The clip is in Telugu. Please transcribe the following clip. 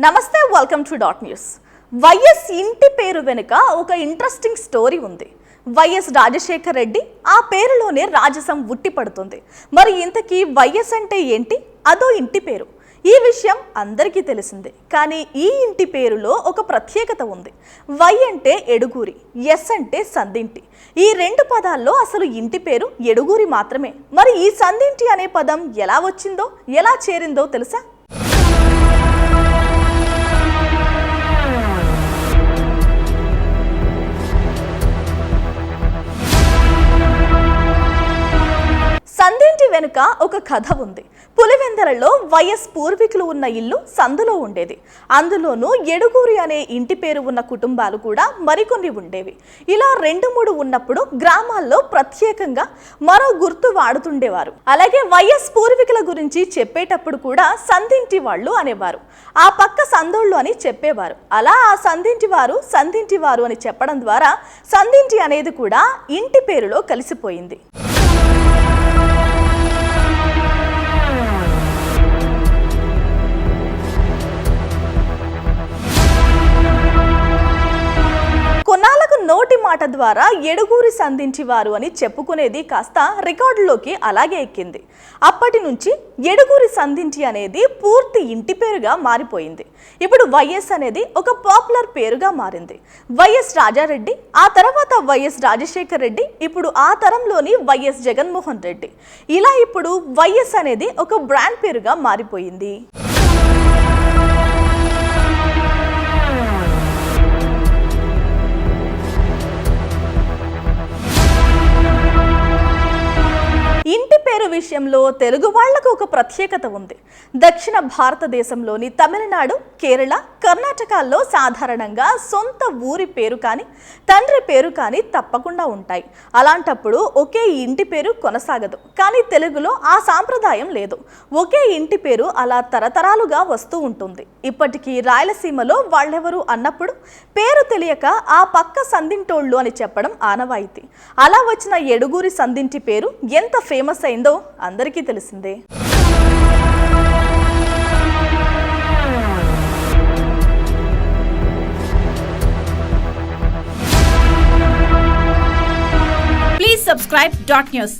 నమస్తే, welcome to dot news. YS ఇంటి పేరు వెనుక ఒక ఇంట్రెస్టింగ్ స్టోరీ ఉంది. వైఎస్ రాజశేఖర్ రెడ్డి, ఆ పేరులోనే రాజసం ఉట్టి పడుతుంది. మరి ఇంతకీ వైఎస్ అంటే ఏంటి? అదో ఇంటి పేరు. ఈ విషయం అందరికీ తెలిసిందే. కానీ ఈ ఇంటి పేరులో ఒక ప్రత్యేకత ఉంది. వై అంటే ఎడుగూరి, ఎస్ అంటే సందింటి. ఈ రెండు పదాల్లో అసలు ఇంటి పేరు ఎడుగూరి మాత్రమే. మరి ఈ సందింటి అనే పదం ఎలా వచ్చిందో, ఎలా చేరిందో తెలుసా? సందింటి వెనుక ఒక కథ ఉంది. పులివెందలలో వైఎస్ పూర్వీకులు ఉన్న ఇల్లు సందులో ఉండేది. అందులోనూ ఎడుగూరి అనే ఇంటి పేరు ఉన్న కుటుంబాలు కూడా మరికొన్ని ఉండేవి. ఇలా 2-3 ఉన్నప్పుడు గ్రామాల్లో ప్రత్యేకంగా మరో గుర్తు వాడుతుండేవారు. అలాగే వైఎస్ పూర్వీకుల గురించి చెప్పేటప్పుడు కూడా సందింటి వాళ్ళు అనేవారు. ఆ పక్క సందోళ్ళు అని చెప్పేవారు. అలా ఆ సందింటి వారు అని చెప్పడం ద్వారా సందింటి అనేది కూడా ఇంటి పేరులో కలిసిపోయింది. కొన్నాళ్లకు నోటి మాట ద్వారా ఎడుగూరి సంధించి వారు అని చెప్పుకునేది కాస్త రికార్డులోకి అలాగే ఎక్కింది. అప్పటి నుంచి ఎడుగూరి సంధించి అనేది పూర్తి ఇంటి పేరుగా మారిపోయింది. ఇప్పుడు వైఎస్ అనేది ఒక పాపులర్ పేరుగా మారింది. వైఎస్ రాజారెడ్డి, ఆ తర్వాత వైఎస్ రాజశేఖర్ రెడ్డి, ఇప్పుడు ఆ తరంలోని వైఎస్ జగన్మోహన్ రెడ్డి. ఇలా ఇప్పుడు వైఎస్ అనేది ఒక బ్రాండ్ పేరుగా మారిపోయింది. ఇంటి పేరు విషయంలో తెలుగు వాళ్లకు ఒక ప్రత్యేకత ఉంది. దక్షిణ భారతదేశంలోని తమిళనాడు, కేరళ, కర్ణాటకల్లో సాధారణంగా సొంత ఊరి పేరు కానీ తండ్రి పేరు కానీ తప్పకుండా ఉంటాయి. అలాంటప్పుడు ఒకే ఇంటి పేరు కొనసాగదు. కానీ తెలుగులో ఆ సాంప్రదాయం లేదు. ఒకే ఇంటి పేరు అలా తరతరాలుగా వస్తూ ఉంటుంది. ఇప్పటికీ రాయలసీమలో వాళ్ళెవరు అన్నప్పుడు పేరు తెలియక ఆ పక్క సందింటోళ్ళు అని చెప్పడం ఆనవాయితీ. అలా వచ్చిన ఎడుగూరి సందింటి పేరు ఎంత ఫేమస్ అయిందో అందరికీ తెలిసిందే. Please subscribe Dot News.